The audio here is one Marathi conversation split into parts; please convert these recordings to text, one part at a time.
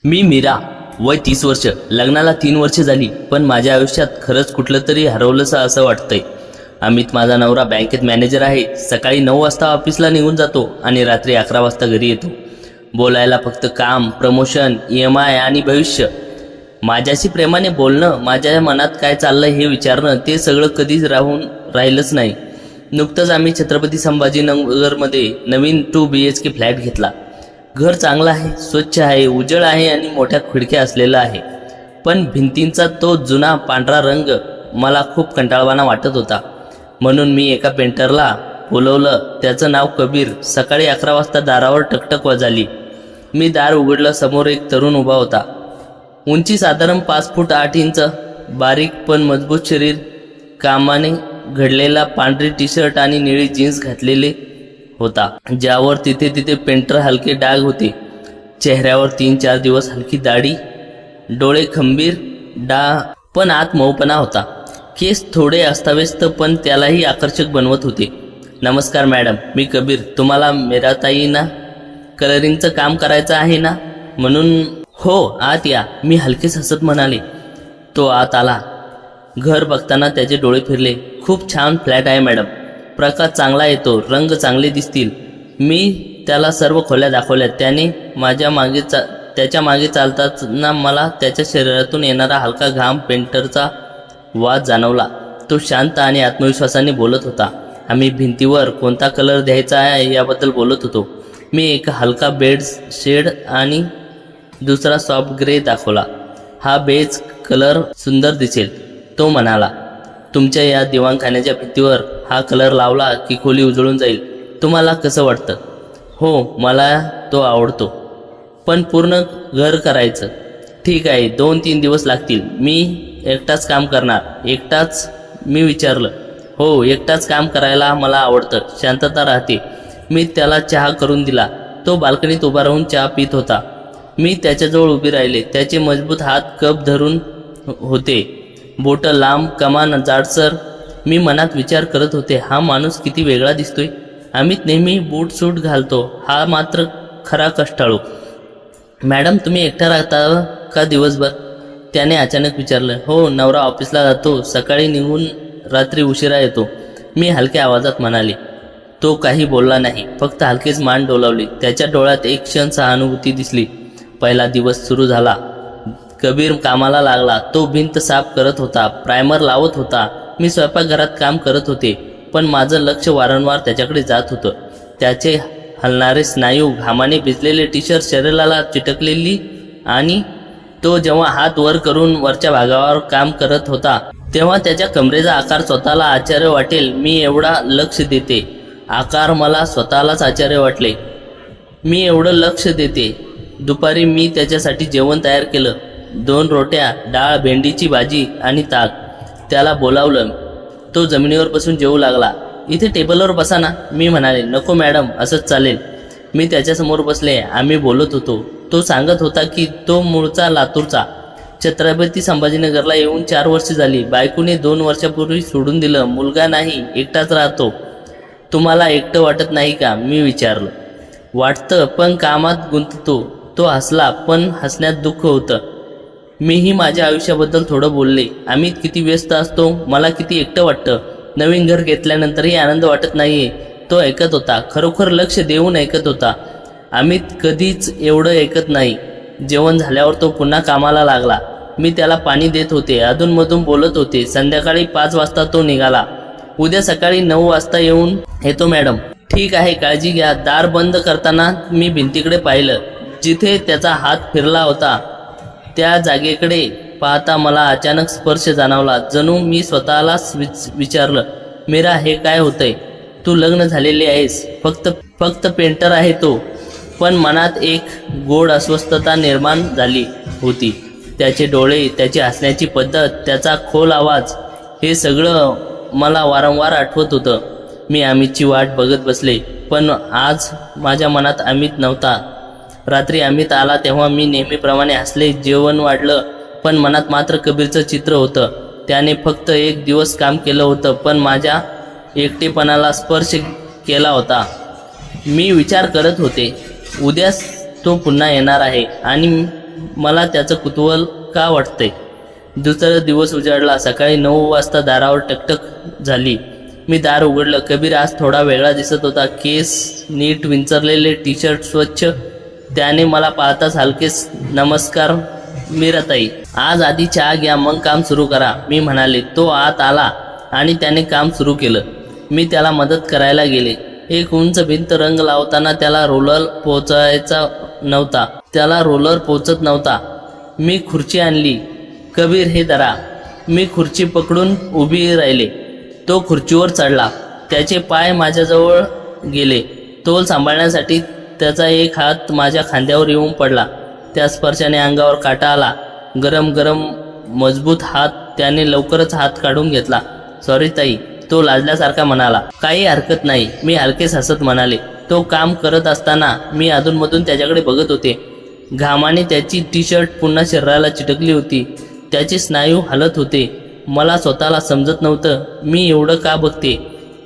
मी मीरा, वय 30 वर्ष, लग्नाला 3 वर्ष झाली, पण माझ्या आयुष्यात खरंच कुठलं तरी हरवलंसं असं वाटतंय. अमित माझा नवरा बँकेत मॅनेजर आहे. सकाळी 9 वाजता ऑफिसला निघून जातो आणि रात्री 11 वाजता घरी येतो. बोलायला फक्त काम, प्रमोशन, EMI आणि भविष्य. माझ्याशी प्रेमाने बोलणं, माझ्या मनात काय चाललंय हे विचारणं, ते सगळं कधीच राहिलंच नाही. नुकतंच आम्ही छत्रपती संभाजीनगरमध्ये नवीन 2 BHK फ्लॅट घेतला. घर चांगलं आहे, स्वच्छ आहे, उजळ आहे आणि मोठ्या खिडक्या असलेलं आहे. पण भिंतींचा तो जुना पांढरा रंग मला खूप कंटाळवाणा वाटत होता. म्हणून मी एका पेंटरला बोलवलं. त्याचं नाव कबीर. सकाळी 11 वाजता दारावर टकटक वाजली. मी दार उघडलं. समोर एक तरुण उभा होता. उंची साधारण 5 फूट 8 इंच, बारीक पण मजबूत शरीर, कामाने घडलेला पांढरी टी-शर्ट आणि निळी जीन्स घातलेले होता, ज्यावर तिथे तिथे पेंटर हलके डाग होते. चेहऱ्यावर 3-4 दिवस हलकी दाढी, डोळे खंबीर पण आत मऊपणा होता. केस थोडे अस्ताव्यस्त पण त्यालाही आकर्षक बनवत होते. नमस्कार मॅडम, मी कबीर. तुम्हाला मीराताई ना कलरिंगचं काम करायचं आहे ना? म्हणून हो, आत या, मी हलकेच हसत म्हणाले. तो आत आला. घर बघताना त्याचे डोळे फिरले. खूप छान फ्लॅट आहे मॅडम. प्रकाश चांगला येतो, रंग चांगले दिसतील. मी त्याला सर्व खोल्या दाखवल्या. त्याच्या मागे चालताना मला त्याच्या शरीरातून येणारा हलका घाम, पेंटरचा वास जाणवला. तो शांत आणि आत्मविश्वासाने बोलत होता. आम्ही भिंतीवर कोणता कलर द्यायचा आहे याबद्दल बोलत होतो. मी एक हलका बेज शेड आणि दुसरा सॉफ्ट ग्रे दाखवला. हा बेज कलर सुंदर दिसेल, तो म्हणाला. तुमच्या या दिवाणखान्याच्या भिंतीवर हा कलर लावला की खोली उजळून जाईल. तुम्हाला कसं वाटतं? हो, मला तो आवडतो, पण पूर्ण घर करायचं. ठीक आहे, 2-3 दिवस लागतील. मी एकटाच काम करणार? एकटाच? मी विचारलं. हो, एकटाच काम करायला मला आवडतं. शांतता राहते. मी त्याला चहा करून दिला. तो बाल्कनीत उभा राहून चहा पित होता. मी त्याच्याजवळ उभी राहिले. त्याचे मजबूत हात कप धरून होते, बोटं लांब, कमान जाडसर. मी मनात विचार करत होते, हा माणूस किती वेगळा दिसतोय. अमित नेहमी बूट सूट घालतो, हा मात्र खरा कष्टाळू. मॅडम, तुम्ही एकटा राहता का दिवसभर? त्याने अचानक विचारलं. हो, नवरा ऑफिसला जातो, सकाळी निघून रात्री उशिरा येतो, मी हलक्या आवाजात म्हणाले. तो काही बोलला नाही, फक्त हलकेच मान डोलावली. त्याच्या डोळ्यात एक क्षण सहानुभूती दिसली. पहिला दिवस सुरू झाला. कबीर कामाला लागला. तो भिंत साफ करत होता, प्रायमर लावत होता. मी स्वयंपाकघरात काम करत होते, पण माझं लक्ष वारंवार त्याच्याकडे जात होतं. त्याचे हलणारे स्नायू, घामाने भिजलेले टी-शर्ट शरीराला चिटकलेली, आणि तो जेव्हा हात वर करून वरच्या भागावर काम करत होता तेव्हा त्याच्या कमरेचा आकार स्वतःला आश्चर्य वाटेल मी एवढा लक्ष देते. आकार मला स्वतःलाच आश्चर्य वाटले. मी एवढं लक्ष देते. दुपारी मी त्याच्यासाठी जेवण तयार केलं. 2 रोट्या, डाळ, भेंडीची भाजी आणि ताक. त्याला बोलावलं. तो जमिनीवर बसून जेवू लागला. इथे टेबलवर बसा ना, मी म्हणाले. नको मॅडम, असंच चालेल. मी त्याच्यासमोर बसले. आम्ही बोलत होतो. तो सांगत होता की तो मूळचा लातूरचा. छत्रपती संभाजीनगरला येऊन 4 वर्ष झाली. बायकोने 2 वर्षापूर्वी सोडून दिलं. मुलगा नाही, एकटाच राहतो. तुम्हाला एकटं वाटत नाही का? मी विचारलं. वाटतं, पण कामात गुंततो. तो हसला, पण हसण्यात दुःख होतं. मीही माझ्या आयुष्याबद्दल थोडं बोलले. अमित किती व्यस्त असतो, मला किती एकटं वाटतं. नवीन घर घेतल्यानंतरही आनंद वाटत नाहीये. तो ऐकत होता, खरोखर लक्ष देऊन ऐकत होता. अमित कधीच एवढं ऐकत नाही. जेवण झाल्यावर तो पुन्हा कामाला लागला. मी त्याला पाणी देत होते, अधूनमधून बोलत होते. संध्याकाळी 5 वाजता तो निघाला. उद्या सकाळी 9 वाजता येतो मॅडम. ठीक आहे, काळजी घ्या. दार बंद करताना मी भिंतीकडे पाहिलं. जिथे त्याचा हात फिरला होता त्या जागेकडे पाहता मला अचानक स्पर्श जाणवला. जणू मी स्वतःलाच विचारलं, मीरा, हे काय होतंय? तू लग्न झालेली आहेस, फक्त पेंटर आहे तो. पण मनात एक गोड अस्वस्थता निर्माण झाली होती. त्याचे डोळे, त्याची हसण्याची पद्धत, त्याचा खोल आवाज, हे सगळं मला वारंवार आठवत होतं. मी अमितची वाट बघत बसले, पण आज माझ्या मनात अमित नव्हता. रात्री अमित आला तेव्हा मी नेहमीप्रमाणे हसले. जेवण वाढलं, पण मनात मात्र कबीरचं चित्र होतं. त्याने फक्त 1 दिवस काम केलं होतं, पण माझ्या एकटेपणाला स्पर्श केला होता. मी विचार करत होते, उद्या तो पुन्हा येणार आहे आणि मला त्याचं कुतूहल का वाटतंय. दुसरा दिवस उजाडला. सकाळी 9 वाजता दारावर टकटक झाली. मी दार उघडलं. कबीर आज थोडा वेगळा दिसत होता. केस नीट विंचरलेले, टी शर्ट स्वच्छ. त्याने मला पाहताच हलकेच नमस्कार मीराताई, आज आधी चहा घ्या मग काम सुरू करा, मी म्हणाले. तो आत आला आणि त्याने काम सुरू केलं. मी त्याला मदत करायला गेले. एक उंच भिंत रंग लावताना त्याला रोलर पोचत नव्हता. मी खुर्ची आणली. कबीर हे धरा. मी खुर्ची पकडून उभी राहिले. तो खुर्चीवर चढला. त्याचे पाय माझ्याजवळ गेले. तोल सांभाळण्यासाठी त्याचा एक हात माझ्या खांद्यावर येऊन पडला. त्या स्पर्शाने अंगावर काटा आला. गरम गरम मजबूत हात. त्याने लवकरच हात काढून घेतला. सॉरी ताई, तो लाजल्यासारखा म्हणाला. काही हरकत नाही, मी हलकेच हसत म्हणाले. तो काम करत असताना मी अधूनमधून त्याच्याकडे बघत होते. घामाने त्याची टी शर्ट पुन्हा शरीराला चिटकली होती. त्याचे स्नायू हलत होते. मला स्वतःला समजत नव्हतं मी एवढं का बघते.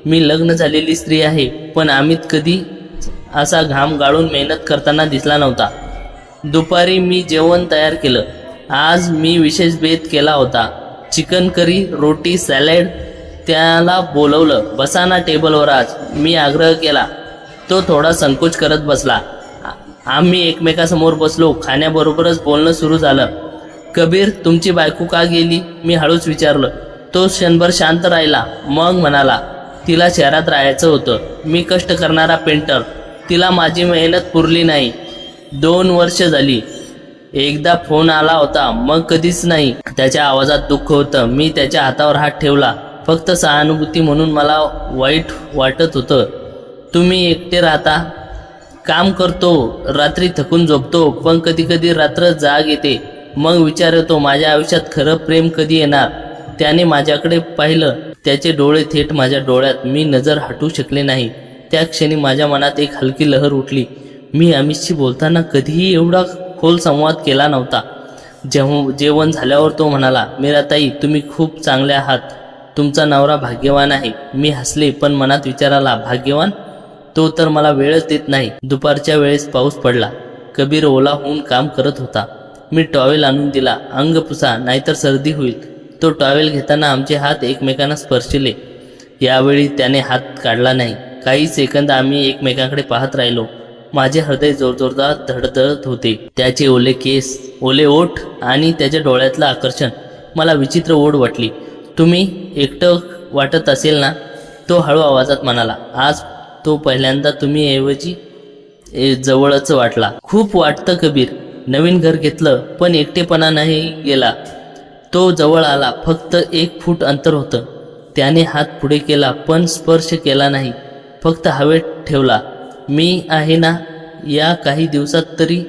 मी लग्न झालेली स्त्री आहे, पण अमित कधी असा घाम गाळून मेहनत करताना दिसला नव्हता. दुपारी मी जेवण तयार केलं. आज मी विशेष बेत केला होता. चिकन करी, रोटी, सॅलड. त्याला बोलवलं. बसा ना टेबलवर आज, मी आग्रह केला. तो थोडा संकोच करत बसला. आम्ही एकमेकासमोर बसलो. खाण्याबरोबरच बोलणं सुरू झालं. कबीर, तुमची बायको का गेली, मी हळूच विचारलं. तो क्षणभर शांत राहिला. मग म्हणाला, तिला शहरात राहायचं होतं. मी कष्ट करणारा पेंटर, तिला माझी मेहनत पुरली नाही. 2 वर्ष झाली. एकदा फोन आला होता, मग कधीच नाही. त्याच्या आवाजात दुःख होतं. मी त्याच्या हातावर हात ठेवला. फक्त सहानुभूती म्हणून. मला वाईट वाटत होतं. तुम्ही एकटे राहता. काम करतो, रात्री थकून झोपतो, पण कधी कधी रात्र जाग येते. मग विचार येतो, माझ्या आयुष्यात खरं प्रेम कधी येणार. त्याने माझ्याकडे पाहिलं. त्याचे डोळे थेट माझ्या डोळ्यात. मी नजर हटवू शकले नाही. त्या क्षणी माझ्या मनात एक हलकी लहर उठली. मी अमितशी बोलताना कधीही एवढा खोल संवाद केला नव्हता. जेवण झाल्यावर तो म्हणाला, मीराताई, तुम्ही खूप चांगले आहात. तुमचा नवरा भाग्यवान आहे. मी हसले, पण मनात विचार आला, भाग्यवान? तो तर मला वेळच देत नाही. दुपारच्या वेळेस पाऊस पडला. कबीर ओला होऊन काम करत होता. मी टॉवेल आणून दिला. अंग पुसा, नाहीतर सर्दी होईल. तो टॉवेल घेताना आमचे हात एकमेकांना स्पर्शले. यावेळी त्याने हात काढला नाही. काही सेकंद आम्ही एकमेकांकडे पाहत राहिलो. माझे हृदय जोरजोरदार धडधडत होते. त्याचे ओले केस, ओले ओठ आणि त्याच्या डोळ्यातलं आकर्षण. मला विचित्र ओढ वाटली. तुम्ही एकटं वाटत असेल ना, तो हळू आवाजात म्हणाला. आज तो पहिल्यांदा तुम्ही ऐवजी जवळच वाटला. खूप वाटतं कबीर. नवीन घर घेतलं, पण एकटेपणा नाही गेला. तो जवळ आला. फक्त 1 फूट अंतर होतं. त्याने हात पुढे केला, पण स्पर्श केला नाही. फक्त हवेत ठेवला. मी आहे ना. या काही दिवसात तरी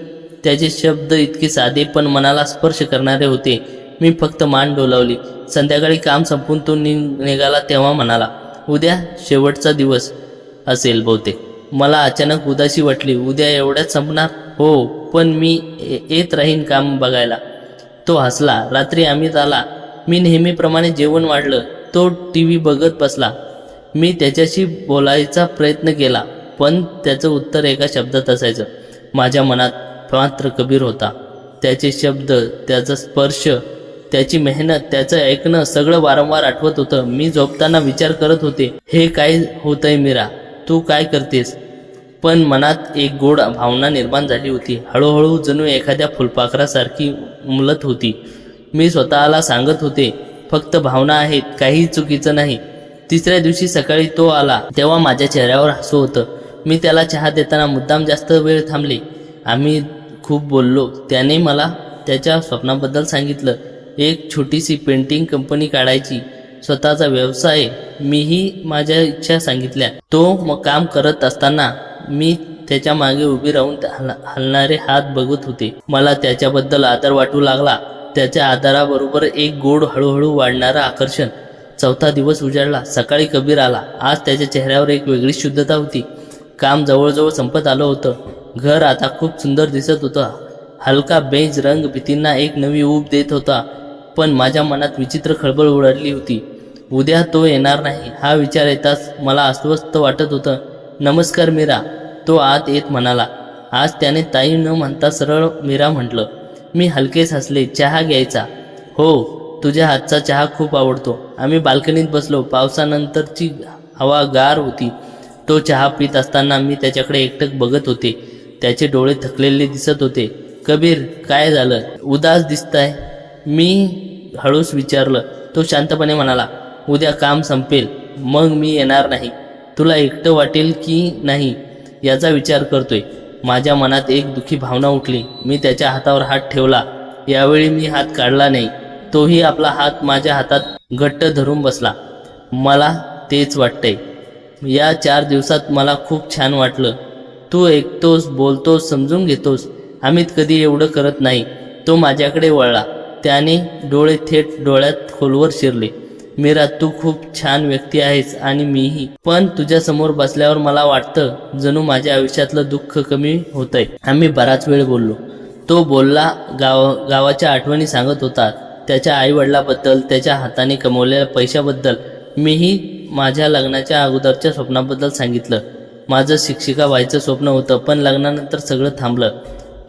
त्याचे शब्द इतके साधे पण मनाला स्पर्श करणारे होते. मी फक्त मान डोलावली. संध्याकाळी काम संपून तो निघाला तेव्हा म्हणाला, उद्या शेवटचा दिवस असेल बहुतेक. मला अचानक उदासी वाटली. उद्या एवढ्यात संपणार? हो, पण मी येत राहीन काम बघायला. तो हसला. रात्री अमित आला. मी नेहमीप्रमाणे जेवण वाढलं. तो TV बघत बसला. मी त्याच्याशी बोलायचा प्रयत्न केला, पण त्याचं उत्तर एका शब्दात असायचं. माझ्या मनात मात्र कबीर होता. त्याचे शब्द, त्याचा स्पर्श, त्याची मेहनत, त्याचं ऐकणं सगळं वारंवार आठवत होतं. मी झोपताना विचार करत होते, हे काय होतंय मीरा, तू काय करतेस? पण मनात एक गोड भावना निर्माण झाली होती. हळूहळू जणू एखाद्या फुलपाखरासारखी उमलत होती. मी स्वतःला सांगत होते, फक्त भावना आहेत, काही चुकीचं नाही. 3ऱ्या दिवशी सकाळी तो आला तेव्हा माझ्या चेहऱ्यावर हसू होतं. मी त्याला चहा देताना मुद्दाम जास्त वेळ थांबले. आम्ही खूप बोललो. त्याने मला त्याच्या स्वप्नाबद्दल सांगितलं. एक छोटीशी पेंटिंग कंपनी काढायची, स्वतःचा व्यवसाय. मीही माझ्या इच्छा सांगितल्या. तो मग काम करत असताना मी त्याच्या मागे उभी राहून हलणारे हात बघत होते. मला त्याच्याबद्दल आदर वाटू लागला. त्याच्या आदराबरोबर एक गोड, हळूहळू वाढणारं आकर्षण. 4था दिवस उजाडला. सकाळी कबीर आला. आज त्याच्या चेहऱ्यावर एक वेगळी शुद्धता होती. काम जवळजवळ संपत आलं होतं. घर आता खूप सुंदर दिसत होतं. हलका बेज रंग भिंतींना एक नवी ऊब देत होता. पण माझ्या मनात विचित्र खळबळ उडाली होती. उद्या तो येणार नाही हा विचार येताच मला अस्वस्थ वाटत होतं. नमस्कार मीरा, तो आत येत म्हणाला. आज त्याने ताई न म्हणता सरळ मीरा म्हटलं. मी हलकेच हसले. चहा घ्यायचा? हो, तुझ्या हातचा चहा खूप आवडतो. आम्ही बाल्कनीत बसलो. पावसानंतरची हवा गार होती. तो चहा पित असताना मी त्याच्याकडे एकटक बघत होते. त्याचे डोळे थकलेले दिसत होते. कबीर, काय झालं? उदास दिसताय? मी हळूच विचारलं. तो शांतपणे म्हणाला, उद्या काम संपेल, मग मी येणार नाही. तुला एकटं वाटेल की नाही याचा विचार करतोय. माझ्या मनात एक दुःखी भावना उठली. मी त्याच्या हातावर हात ठेवला. यावेळी मी हात काढला नाही. तोही आपला हात माझ्या हातात घट्ट धरून बसला. मला तेच वाटतंय. या 4 दिवसात मला खूप छान वाटलं. तू ऐकतोस, बोलतोस, समजून घेतोस. अमित कधी एवढं करत नाही. तो माझ्याकडे वळला. त्याने डोळे थेट डोळ्यात खोलवर शिरले. मीरा, तू खूप छान व्यक्ती आहेस आणि मीही. पण तुझ्यासमोर बसल्यावर मला वाटतं जणू माझ्या आयुष्यातलं दुःख कमी होतंय. आम्ही बराच वेळ बोललो. तो बोलला, गावाच्या आठवणी सांगत होता. त्याच्या आईवडिलाबद्दल, त्याच्या हाताने कमवलेल्या पैशाबद्दल. मीही माझ्या लग्नाच्या अगोदरच्या स्वप्नाबद्दल सांगितलं. माझं शिक्षिका व्हायचं स्वप्न होतं, पण लग्नानंतर सगळं थांबलं.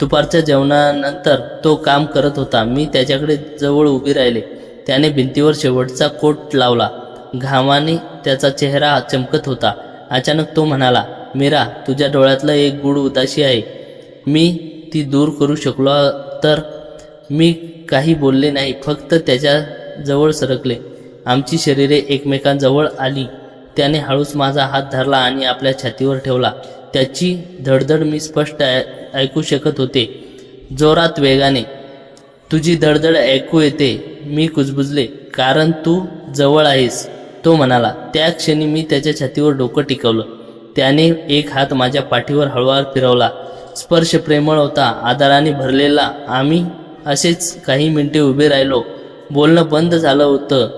दुपारच्या जेवणानंतर तो काम करत होता. मी त्याच्याकडे जवळ उभी राहिले. त्याने भिंतीवर शेवटचा कोट लावला. घामाने त्याचा चेहरा चमकत होता. अचानक तो म्हणाला, मीरा, तुझ्या डोळ्यातलं एक गूढ उदासी आहे. मी ती दूर करू शकलो तर? मी काही बोलले नाही, फक्त त्याच्या जवळ सरकले. आमची शरीरे एकमेकांजवळ आली. त्याने हळूच माझा हात धरला आणि आपल्या छातीवर ठेवला. त्याची धडधड मी स्पष्ट ऐकू शकत होते. जोरात, वेगाने. तुझी धडधड ऐकू येते. मी कुजबुजले. कारण तू जवळ आहेस, तो म्हणाला. त्या क्षणी मी त्याच्या छातीवर डोकं टिकवलं. त्याने एक हात माझ्या पाठीवर हळूवार फिरवला. स्पर्श प्रेमळ होता, आदराने भरलेला. आम्ही असेच काही मिनिटे उभे राहिलो. बोलणं बंद झालं होतं.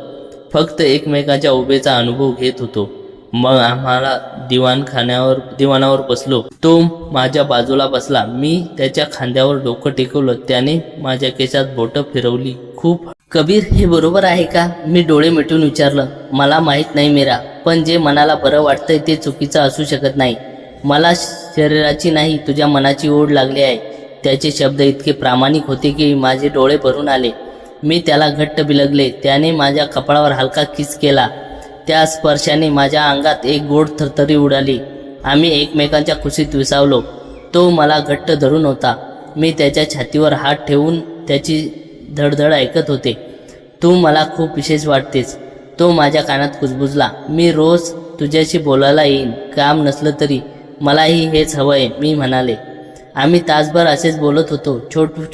फक्त एकमेकांच्या उभेचा अनुभव घेत होतो. मग आम्हाला दिवाणावर बसलो. तो माझ्या बाजूला बसला. मी त्याच्या खांद्यावर डोकं टेकवलं. त्याने माझ्या केसात बोटं फिरवली. खूप. कबीर, हे बरोबर आहे का? मी डोळे मिटून विचारलं. मला माहीत नाही मीरा, पण जे मनाला बरं वाटतंय ते चुकीचं असू शकत नाही. मला शरीराची नाही, तुझ्या मनाची ओढ लागली आहे. त्याचे शब्द इतके प्रामाणिक होते की माझे डोळे भरून आले. मी त्याला घट्ट बिलगले. त्याने माझ्या कपाळावर हलका किस केला. त्या स्पर्शाने माझ्या अंगात एक गोड थरथरी उडाली. आम्ही एकमेकांच्या कुशीत विसावलो. तो मला घट्ट धरून होता. मी त्याच्या छातीवर हात ठेवून त्याची धडधड ऐकत होते. तू मला खूप विशेष वाटतेस, तो माझ्या कानात कुजबुजला. मी रोज तुझ्याशी बोलायला येईन, काम नसलं तरी. मलाही हेच हवंय, मी म्हणाले. आम्ही तासभर असेच बोलत होतो.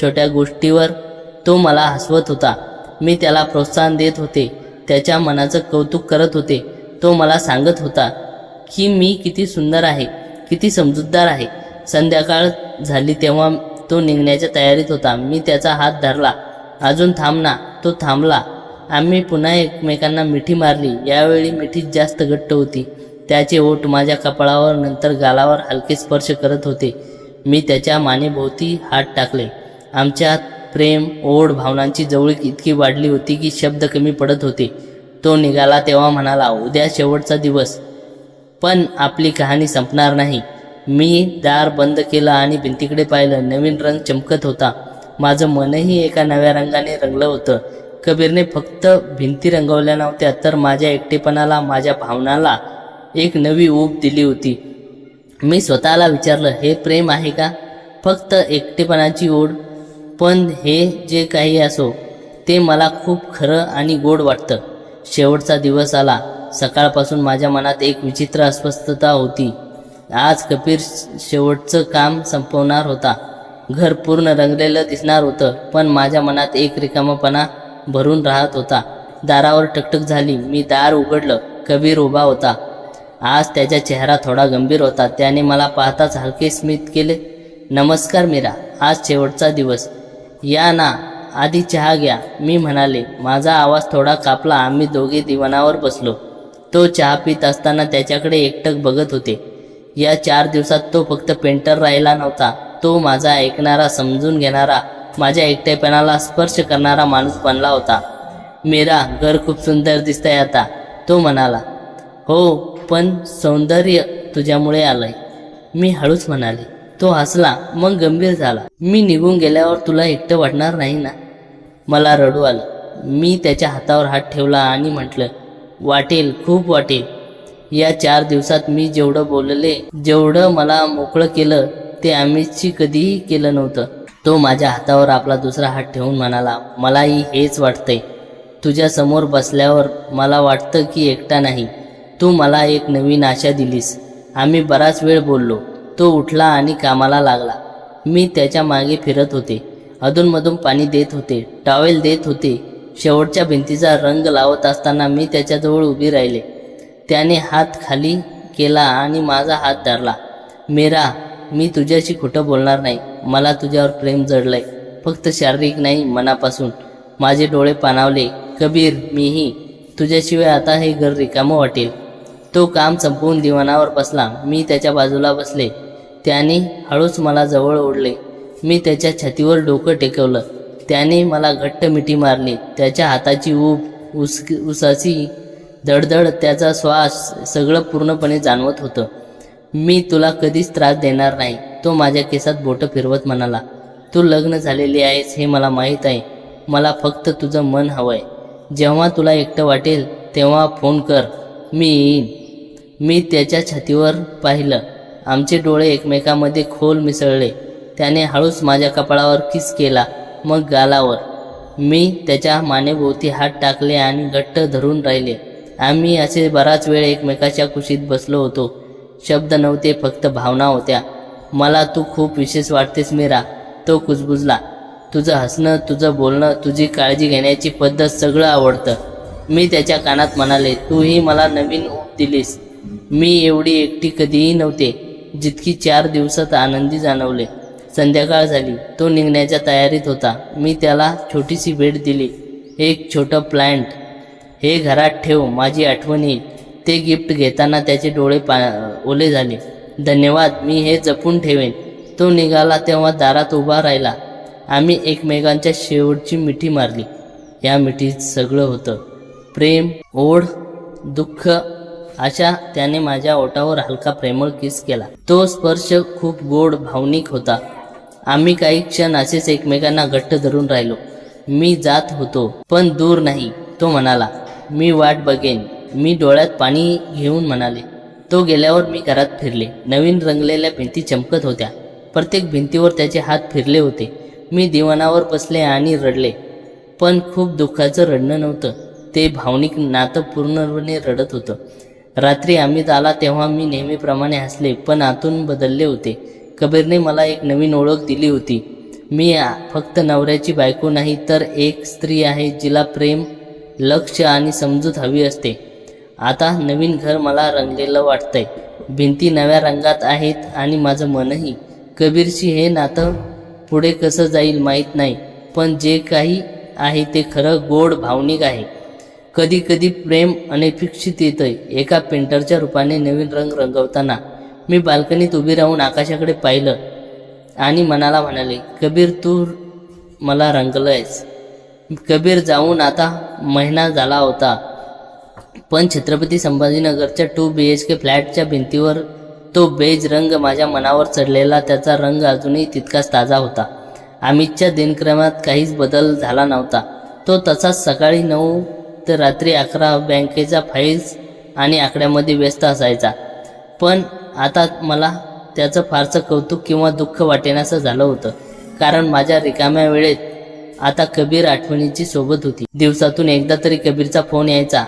छोट्या गोष्टीवर तो मला हसवत होता. मी त्याला प्रोत्साहन देत होते, त्याच्या मनाचं कौतुक करत होते. तो मला सांगत होता की मी किती सुंदर आहे, किती समजूतदार आहे. संध्याकाळ झाली तेव्हा तो निघण्याच्या तयारीत होता. मी त्याचा हात धरला. अजून थांब ना. तो थांबला. आम्ही पुन्हा एकमेकांना मिठी मारली. यावेळी मिठी जास्त घट्ट होती. त्याचे ओठ माझ्या कपाळावर, नंतर गालावर हलके स्पर्श करत होते. मी त्याच्या मानेभोवती हात टाकले. आमच्यात प्रेम, ओढ, भावनांची जवळीक इतकी वाढली होती की शब्द कमी पडत होते. तो निघाला तेव्हा म्हणाला, उद्या शेवटचा दिवस, पण आपली कहाणी संपणार नाही. मी दार बंद केलं आणि भिंतीकडे पाहिलं. नवीन रंग चमकत होता. माझं मनही एका नव्या रंगाने रंगलं होतं. कबीरने फक्त भिंती रंगवल्या नव्हत्या, तर माझ्या एकटेपणाला, माझ्या भावनाला एक नवी ऊब दिली होती. मी स्वतःला विचारलं, हे प्रेम आहे का? फक्त एकटेपणाची ओढ? पण हे जे काही असो, ते मला खूप खरं आणि गोड वाटतं. शेवटचा दिवस आला. सकाळपासून माझ्या मनात एक विचित्र अस्वस्थता होती. आज कबीर शेवटचं काम संपवणार होता. घर पूर्ण रंगलेलं दिसणार होतं, पण माझ्या मनात एक रिकामपणा भरून राहत होता. दारावर टकटक झाली. मी दार उघडलं. कबीर उभा होता. आज त्याचा चेहरा थोडा गंभीर होता. त्याने मला पाहताच हलके स्मित केले. नमस्कार मीरा, आज शेवटचा दिवस. या ना, आधी चहा घ्या, मी म्हणाले. माझा आवाज थोडा कापला. आम्ही दोघे दिवाणावर बसलो. तो चहा पित असताना त्याच्याकडे एकटक बघत होते. या 4 दिवसात तो फक्त पेंटर राहिला नव्हता. तो माझा ऐकणारा, समजून घेणारा, माझ्या एकटेपणाला स्पर्श करणारा माणूस बनला होता. मीरा, घर खूप सुंदर दिसतंय आता, तो म्हणाला. हो, पण सौंदर्य तुझ्यामुळे आलंय, मी हळूच म्हणाले. तो हसला, मग गंभीर झाला. मी निघून गेल्यावर तुला एकटं वाटणार नाही ना? मला रडू आलं. मी त्याच्या हातावर हात ठेवला आणि म्हटलं, वाटेल, खूप वाटेल. या 4 दिवसात मी जेवढं बोलले, जेवढं मला मोकळं केलं, ते आम्हीची कधीही केलं नव्हतं. तो माझ्या हातावर आपला दुसरा हात ठेवून म्हणाला, मलाही हेच वाटतंय. तुझ्या समोर बसल्यावर मला वाटतं की एकटा नाही. तू मला एक नवीन आशा दिलीस. आम्ही बराच वेळ बोललो. तो उठला आणि कामाला लागला. मी त्याच्या मागे फिरत होते. अधूनमधून पाणी देत होते, टॉवेल देत होते. शेवटच्या भिंतीचा रंग लावत असताना मी त्याच्याजवळ उभी राहिले. त्याने हात खाली केला आणि माझा हात धरला. मीरा, मी तुझ्याशी खोटं बोलणार नाही. मला तुझ्यावर प्रेम जडलंय, फक्त शारीरिक नाही, मनापासून. माझे डोळे पाणावले. कबीर, मीही. तुझ्याशिवाय आता हे घर रिकामं वाटेल. तो काम संपवून दिवाणावर बसला. मी त्याच्या बाजूला बसले. त्याने हळूच मला जवळ ओढले. मी त्याच्या छातीवर डोकं टेकवलं. त्याने मला घट्ट मिठी मारली. त्याच्या हाताची ऊब, उसाची धडधड, त्याचा श्वास, सगळं पूर्णपणे जाणवत होतं. मी तुला कधीच त्रास देणार नाही. तो माझ्या केसात बोटं फिरवत म्हणाला, तू लग्न झालेली आहेस हे मला माहीत आहे. मला फक्त तुझं मन हवंय. जेव्हा तुला एकटं वाटेल तेव्हा फोन कर, मी येईन. मी त्याच्या छातीवर पाहिलं. आमचे डोळे एकमेकांमध्ये खोल मिसळले. त्याने हळूच माझ्या कपाळावर किस केला, मग गालावर. मी त्याच्या मानेभोवती हात टाकले आणि घट्ट धरून राहिले. आम्ही असे बराच वेळ एकमेकाच्या कुशीत बसलो होतो. शब्द नव्हते, फक्त भावना होत्या. मला तू खूप विशेष वाटतेस मीरा, तो कुजबुजला. तुझं हसणं, तुझं बोलणं, तुझी काळजी घेण्याची पद्धत, सगळं आवडतं. मी त्याच्या कानात म्हणाले, तूही मला नवीन ऊब दिलीस. मी एवढी एकटी कधीही नव्हते जितकी 4 दिवसात आनंदी जाणवले. संध्याकाळ झाली. तो निघण्याच्या तयारीत होता. मी त्याला छोटीशी भेट दिली, एक छोटं प्लांट. हे घरात ठेव, माझी आठवण येईल. ते गिफ्ट घेताना त्याचे डोळे ओले झाले. धन्यवाद, मी हे जपून ठेवेन. तो निघाला तेव्हा दारात उभा राहिला. आम्ही एकमेकांच्या शेवटची मिठी मारली. या मिठीत सगळं होतं, प्रेम, ओढ, दुःख, आशा. त्याने माझ्या ओठावर हलका प्रेमळ किस केला. तो स्पर्श खूप गोड, भावनिक होता. आम्ही काही क्षण असेच एकमेकांना घट्ट धरून राहिलो. मी जात होतो, पण दूर नाही. तो म्हणाला, मी वाट बघेन. मी डोळ्यात पाणी घेऊन म्हणाले. तो गेल्यावर मी घरात फिरले. नवीन रंगलेल्या भिंती चमकत होत्या. प्रत्येक भिंतीवर त्याचे हात फिरले होते. मी दिवाणावर बसले आणि रडले, पण खूप दुःखाचं रडणं नव्हतं. ते भावनिक नातं पूर्णपणे रडत होतं. रात्री अमित आला तेव्हा मी नेहमीप्रमाणे हसले, पण आतून बदलले होते. कबीरने मला एक नवीन ओळख दिली होती. मी फक्त नवऱ्याची बायको नाही, तर एक स्त्री आहे जिला प्रेम, लक्ष आणि समजूत हवी असते. आता नवीन घर मला रंगलेलं वाटतंय. भिंती नव्या रंगात आहेत आणि माझं मनही. कबीरशी हे नातं पुढे कसं जाईल माहीत नाही, पण जे काही आहे ते खरं गोड, भावनिक आहे. कधी कधी प्रेम अनपेक्षित येतंय, एका पेंटरच्या रूपाने नवीन रंग रंगवताना. मी बाल्कनीत उभी राहून आकाशाकडे पाहिलं आणि मनाला म्हणाले, कबीर, तू मला रंगलंयस. कबीर जाऊन आता महिना झाला होता, पण छत्रपती संभाजीनगरच्या 2 BHK फ्लॅटच्या भिंतीवर तो बेज रंग माझ्या मनावर चढलेला, त्याचा रंग अजूनही तितकाच ताजा होता. अमितच्या दिनक्रमात काहीच बदल झाला नव्हता. तो तसाच सकाळी 9 ते रात्री 11 बँकेच्या फाईल्स आणि आकड्यामध्ये व्यस्त असायचा. पण आता मला त्याचं फारसं कौतुक किंवा दुःख वाटेनासं झालं होतं, कारण माझ्या रिकाम्या वेळेत आता कबीर आठवणीची सोबत होती. दिवसातून एकदा तरी कबीरचा फोन यायचा.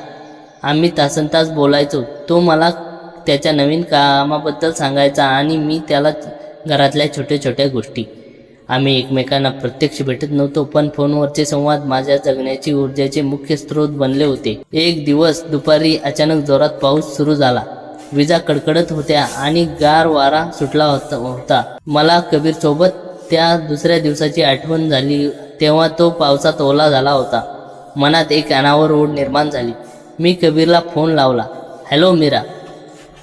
आम्ही तासनतास बोलायचो. तो मला त्याच्या नवीन कामाबद्दल सांगायचा आणि मी त्याला घरातल्या छोट्या छोट्या गोष्टी. आम्ही एकमेकांना प्रत्यक्ष भेटत नव्हतो, पण फोनवरचे संवाद माझ्या जगण्याची ऊर्जेचे मुख्य स्रोत बनले होते. एक दिवस दुपारी अचानक जोरात पाऊस सुरू झाला. विजा कडकडत होत्या आणि गार वारा सुटला होता. मला कबीर सोबत त्या दुसऱ्या दिवसाची आठवण झाली. तेव्हा तो पावसात ओला झाला होता. मनात एक अनावर ओढ निर्माण झाली. मी कबीरला फोन लावला. हॅलो मीरा.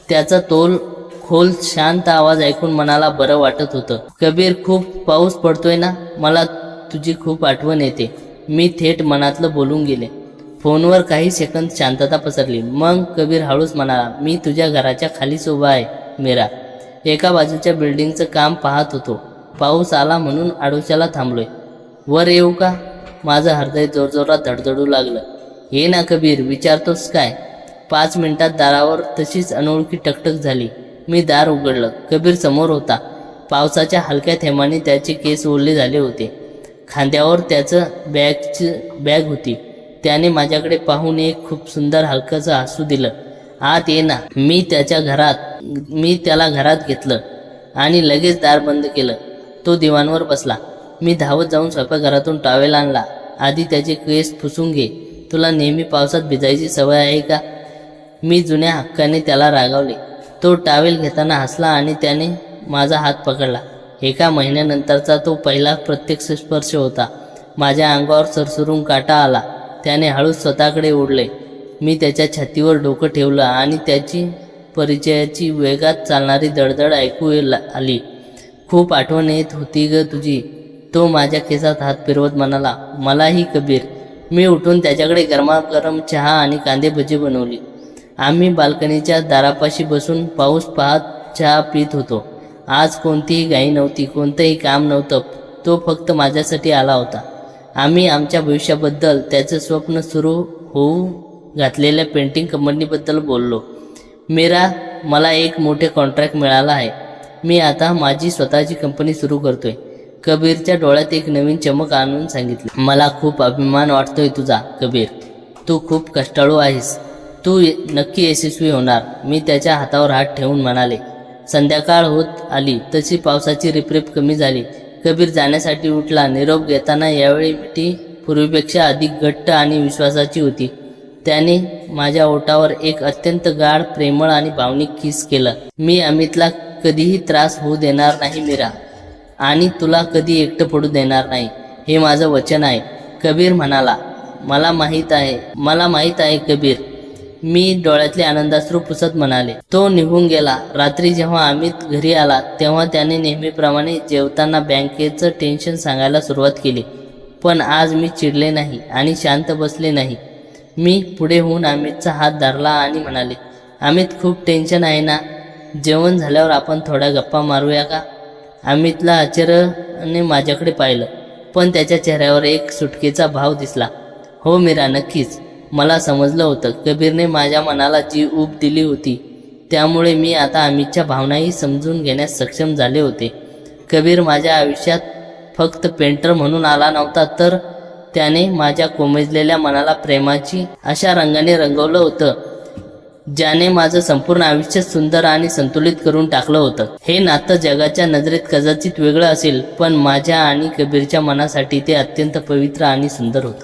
त्याचा तोल खोल शांत आवाज ऐकून मनाला बरं वाटत होतं. कबीर, खूप पाऊस पडतोय ना, मला तुझी खूप आठवण येते. मी थेट मनातलं बोलून गेले. फोनवर काही सेकंद शांतता पसरली. मग कबीर हळूच म्हणाला, मी तुझ्या घराच्या खालीच उभा आहे मीरा. एका बाजूच्या बिल्डिंगचं काम पाहत होतो. पाऊस आला म्हणून आडोशाला थांबलोय. वर येऊ का? माझं हृदय जोरजोरात धडधडू लागलं. ये ना कबीर, विचारतोस काय? 5 मिनिटात दारावर तशीच अनोळखी टकटक झाली. मी दार उघडलं. कबीर समोर होता. पावसाच्या हलक्या थेंबांनी त्याचे केस ओले झाले होते. खांद्यावर त्याचं बॅग होती. त्याने माझ्याकडे पाहून एक खूप सुंदर हलकंसं हसू दिलं. आत ये ना. मी त्याला घरात घेतलं आणि लगेच दार बंद केलं. तो दिवाणवर बसला. मी धावत जाऊन स्वयंपाकघरातून टॉवेल आणला. आधी त्याचे केस पुसून घे. तुला नेहमी पावसात भिजायची सवय आहे का? मी जुन्या हक्काने त्याला रागावले. तो टॉवेल घेताना हसला आणि त्याने माझा हात पकडला. एका महिन्यानंतरचा तो पहिला प्रत्यक्ष स्पर्श होता. माझ्या अंगावर सरसरून काटा आला. त्याने हळूच स्वतःकडे ओढले. मी त्याच्या छातीवर डोकं ठेवलं आणि त्याची परिचयाची वेगात चालणारी दडदड ऐकू आली. खूप आठवण येत होती ग तुझी. तो माझ्या केसात हात फिरवत म्हणाला. मलाही कबीर. मी उठून त्याच्याकडे गरमागरम चहा आणि कांदे भजी बनवली. आम्ही बाल्कनीच्या दारापाशी बसून पाऊस पाहत चहा पीत होतो. आज कोणतीही घाई नव्हती, कोणतंही काम नव्हतं. तो फक्त माझ्यासाठी आला होता. आम्ही आमच्या भविष्याबद्दल, त्याचं स्वप्न सुरू होऊ घातलेल्या पेंटिंग कंपनीबद्दल बोललो. मीरा, मला एक मोठे कॉन्ट्रॅक्ट मिळाला आहे. मी आता माझी स्वतःची कंपनी सुरू करतोय. कबीरच्या डोळ्यात एक नवीन चमक आणून सांगितले. मला खूप अभिमान वाटतोय तुझा कबीर. तू खूप कष्टाळू आहेस. तू नक्की यशस्वी होणार. मी त्याच्या हातावर हात ठेवून म्हणाले. संध्याकाळ होत आली तशी पावसाची रिपरिप कमी झाली. कबीर जाण्यासाठी उठला. निरोप घेताना यावेळी मिठी पूर्वीपेक्षा अधिक घट्ट आणि विश्वासाची होती. त्याने माझ्या ओठावर एक अत्यंत गाढ, प्रेमळ आणि भावनिक किस केलं. मी अमितला कधीही त्रास होऊ देणार नाही मीरा, आणि तुला कधी एकटं पडू देणार नाही, हे माझं वचन आहे, कबीर म्हणाला. मला माहीत आहे कबीर. मी डोळ्यातले आनंदाश्रू पुसत म्हणाले. तो निघून गेला. रात्री जेव्हा अमित घरी आला तेव्हा त्याने नेहमीप्रमाणे जेवताना बँकेचं टेन्शन सांगायला सुरुवात केली. पण आज मी चिडले नाही आणि शांत बसले नाही. मी पुढे होऊन अमितचा हात धरला आणि म्हणाले, अमित, खूप टेन्शन आहे ना? जेवण झाल्यावर आपण थोड्या गप्पा मारूया का? अमितला आश्चर्याने माझ्याकडे पाहिलं, पण त्याच्या चेहऱ्यावर एक सुटकेचा भाव दिसला. हो मीरा, नक्कीच. मला समजलं होतं कबीरने माझ्या मनाला जी ऊब दिली होती, त्यामुळे मी आता अमितच्या भावनाही समजून घेण्यास सक्षम झाले होते. कबीर माझ्या आयुष्यात फक्त पेंटर म्हणून आला नव्हता, तर त्याने माझ्या कोमेजलेल्या मनाला प्रेमाची अशा रंगाने रंगवलं होतं ज्याने माझं संपूर्ण आयुष्य सुंदर आणि संतुलित करून टाकलं होतं. हे नातं जगाच्या नजरेत कदाचित वेगळं असेल, पण माझ्या आणि कबीरच्या मनासाठी ते अत्यंत पवित्र आणि सुंदर होतं.